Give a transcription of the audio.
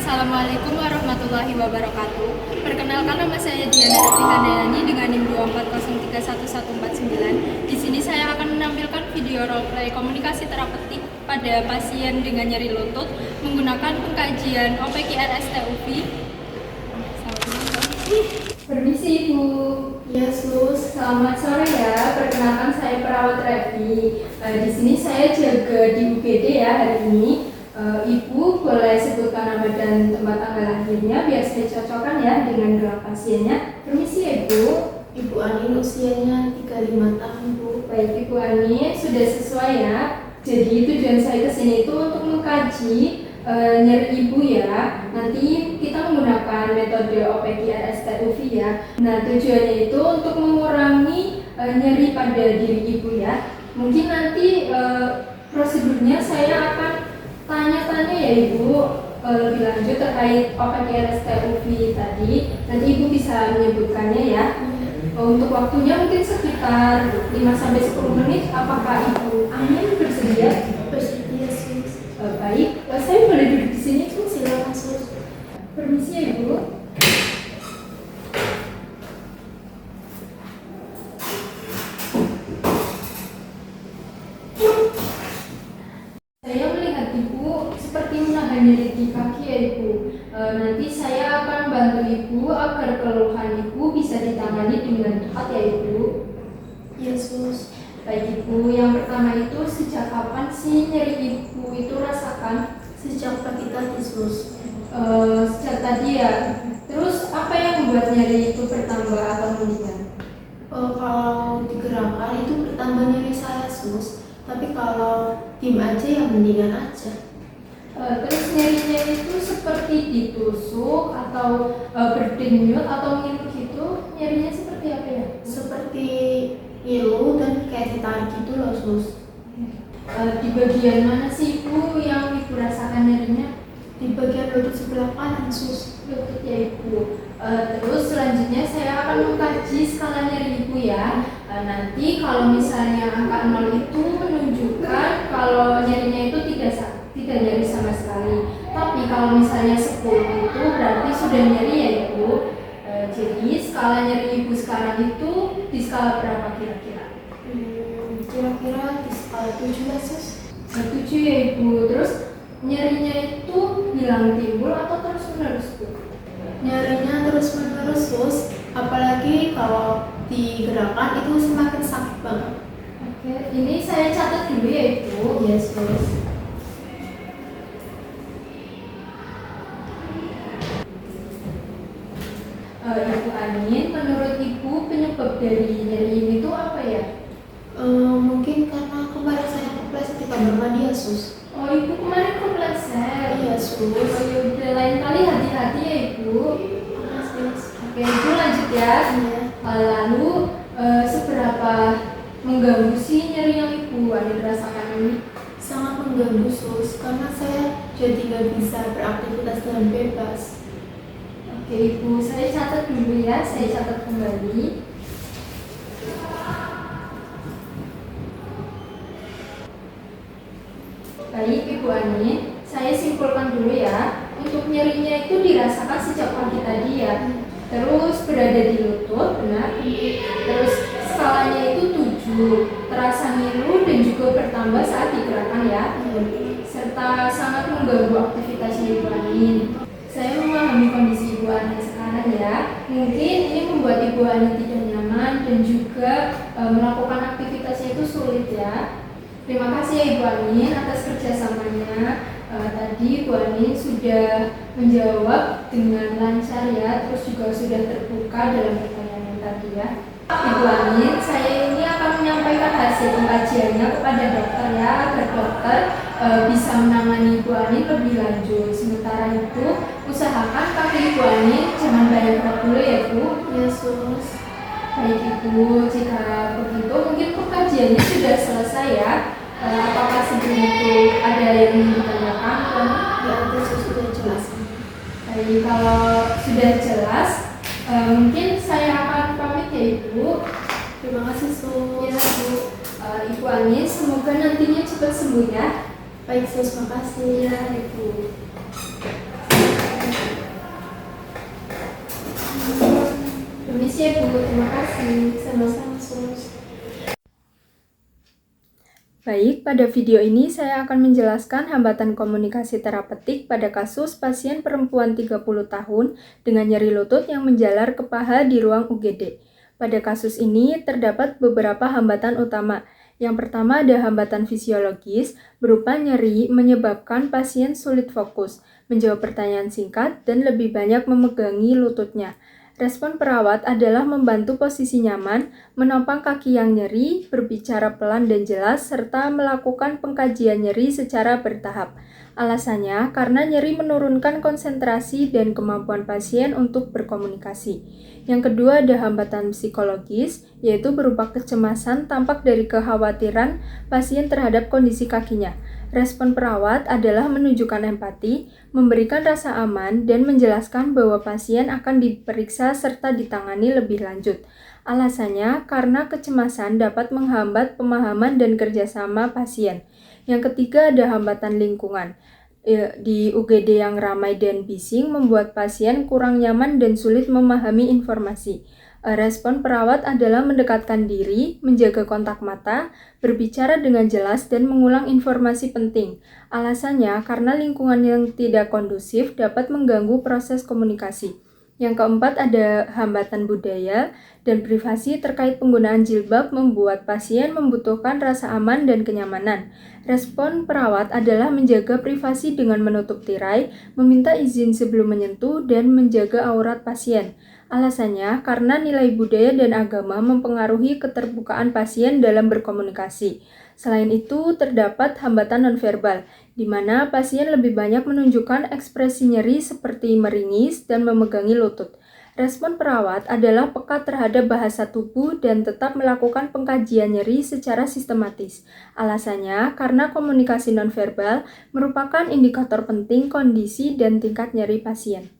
Assalamualaikum warahmatullahi wabarakatuh. Perkenalkan, nama saya Diana Handayani dengan NIM 240311149. Di sini saya akan menampilkan video roleplay komunikasi terapeutik pada pasien dengan nyeri lutut menggunakan pengkajian OPQRSTUV. Permisi Ibu. Ya, Sus. Selamat sore ya. Perkenalkan, saya perawat Revi. Di sini saya jaga di UGD ya hari ini. Ibu boleh sebutkan nama dan tempat tanggal lahirnya biar saya cocokkan ya dengan gelar pasiennya. Permisi ya Ibu. Ibu Ani usianya 35 tahun, Bu. Baik Ibu Ani, sudah sesuai ya. Jadi tujuan saya kesini itu untuk mengkaji nyeri Ibu ya. Nanti kita menggunakan metode OPQRSTUV ya. Nah, tujuannya itu untuk mengurangi nyeri pada diri Ibu ya. Mungkin nanti prosedurnya saya akan tanya-tanya ya Ibu lebih lanjut terkait OPQRSTUV tadi. Nanti Ibu bisa menyebutkannya ya. Untuk waktunya mungkin sekitar 5-10 menit. Apakah Ibu Amin bersedia? Bersedia, Sus. Baik, saya boleh duduk di sini Bu? Silakan, Sus. Permisi ya Ibu. Saya melihat Ibu seperti menahan nyeri di kaki ya Ibu. Nanti saya akan bantu Ibu agar keluhan Ibu bisa ditangani dengan tepat ya Ibu. Ya, Sus. Baik Ibu, yang pertama itu sejak kapan sih nyeri Ibu itu rasakan? Sejak pagi tadi, Sus. Sejak tadi ya. Terus apa yang membuat nyeri itu bertambah atau meningkat? Kalau digerakkan itu bertambah nyeri saya, Sus. Tapi kalau diem aja ya mendingan aja. Terus nyerinya itu seperti ditusuk atau berdenyut atau ngilu gitu? Nyerinya seperti apa ya? Seperti ngilu dan kayak ditarik gitu loh, Sus. Di bagian mana sih Ibu yang Ibu rasakan nyerinya? Di bagian lutut sebelah kanan, Sus. Lutut ya Ibu. Terus selanjutnya saya akan mengkaji skala nyeri Ibu ya. Nanti kalau misalnya angka 0 itu menunjukkan kalau nyerinya itu tidak nyeri sama sekali. Tapi kalau misalnya 10 itu berarti sudah nyeri ya Ibu. Jadi skala nyeri Ibu sekarang itu di skala berapa kira-kira? Kira-kira di skala 7 lah, Sus. 7 ya Ibu. Terus nyerinya itu hilang timbul atau terus menerus Bu? Nyerinya terus-menerus, Sus. Apalagi kalau digerakkan itu semakin sakit banget. Oke, ini saya catat dulu ya Ibu. Yes, Sus. Ibu Anin, menurut Ibu penyebab dari nyeri ini itu apa ya? Mungkin karena kemarin saya kepleset di kamar mandi ya, Sus. Oh, Ibu kemarin kepleset. Iya, Sus. Oh, yaudah, lain kali hati-hati ya Ibu. Iya, Sus. Oke, Ibu lanjut ya. Iya. Lalu seberapa mengganggu sih nyeri yang Ibu Anin rasakan ini? Sangat mengganggu, Sus, karena saya jadi nggak bisa beraktivitas dengan bebas. Oke Ibu, saya catat dulu ya. Saya catat kembali. Baik Ibu Anin, saya simpulkan dulu ya. Untuk nyerinya itu dirasakan sejak pagi tadi ya. Terus berada di lutut, benar. Terus skalanya itu 7, terasa ngilu dan juga bertambah saat digerakkan ya. Serta sangat mengganggu aktivitasnya Ibu Anin. Saya memahami kondisi Ibu Anin sekarang ya. Mungkin ini membuat Ibu Anin tidak nyaman dan juga melakukan aktivitasnya itu sulit ya. Terima kasih ya Ibu Anin atas kerjasamanya. Tadi Ibu Anin sudah menjawab dengan lancar ya, terus juga sudah terbuka dalam pertanyaan yang tadi ya. Ibu Anin, saya ini akan menyampaikan hasil pengkajiannya kepada dokter ya, agar dokter bisa menangani Ibu Anin lebih lanjut. Sementara itu, usahakan kaki Ibu Anin jangan banyak gerak dulu ya Bu. Ya, Sus. Baik Ibu, jika begitu mungkin pengkajiannya sudah selesai ya. Apakah sebelum itu ada yang ingin ditanyakan? Ya, itu Sus sudah jelas. Baik, kalau sudah jelas, mungkin saya akan pamit ya Ibu. Terima kasih, Sus. Ya Bu, Ibu Anin, semoga nantinya cepat sembuh ya. Baik, Sus, makasih. Ya Ibu. Siap Bu, terima kasih. Sama-sama, Sus. Baik, pada video ini saya akan menjelaskan hambatan komunikasi terapeutik pada kasus pasien perempuan 30 tahun dengan nyeri lutut yang menjalar ke paha di ruang UGD. Pada kasus ini terdapat beberapa hambatan utama. Yang pertama ada hambatan fisiologis berupa nyeri menyebabkan pasien sulit fokus, menjawab pertanyaan singkat, dan lebih banyak memegangi lututnya. Respon perawat adalah membantu posisi nyaman, menopang kaki yang nyeri, berbicara pelan dan jelas, serta melakukan pengkajian nyeri secara bertahap. Alasannya karena nyeri menurunkan konsentrasi dan kemampuan pasien untuk berkomunikasi. Yang kedua ada hambatan psikologis, yaitu berupa kecemasan tampak dari kekhawatiran pasien terhadap kondisi kakinya. Respon perawat adalah menunjukkan empati, memberikan rasa aman, dan menjelaskan bahwa pasien akan diperiksa serta ditangani lebih lanjut. Alasannya karena kecemasan dapat menghambat pemahaman dan kerjasama pasien. Yang ketiga ada hambatan lingkungan. Di UGD yang ramai dan bising membuat pasien kurang nyaman dan sulit memahami informasi. Respon perawat adalah mendekatkan diri, menjaga kontak mata, berbicara dengan jelas, dan mengulang informasi penting. Alasannya karena lingkungan yang tidak kondusif dapat mengganggu proses komunikasi. Yang keempat ada hambatan budaya dan privasi terkait penggunaan jilbab membuat pasien membutuhkan rasa aman dan kenyamanan. Respon perawat adalah menjaga privasi dengan menutup tirai, meminta izin sebelum menyentuh, dan menjaga aurat pasien. Alasannya karena nilai budaya dan agama mempengaruhi keterbukaan pasien dalam berkomunikasi. Selain itu, terdapat hambatan nonverbal, di mana pasien lebih banyak menunjukkan ekspresi nyeri seperti meringis dan memegangi lutut. Respon perawat adalah peka terhadap bahasa tubuh dan tetap melakukan pengkajian nyeri secara sistematis. Alasannya karena komunikasi nonverbal merupakan indikator penting kondisi dan tingkat nyeri pasien.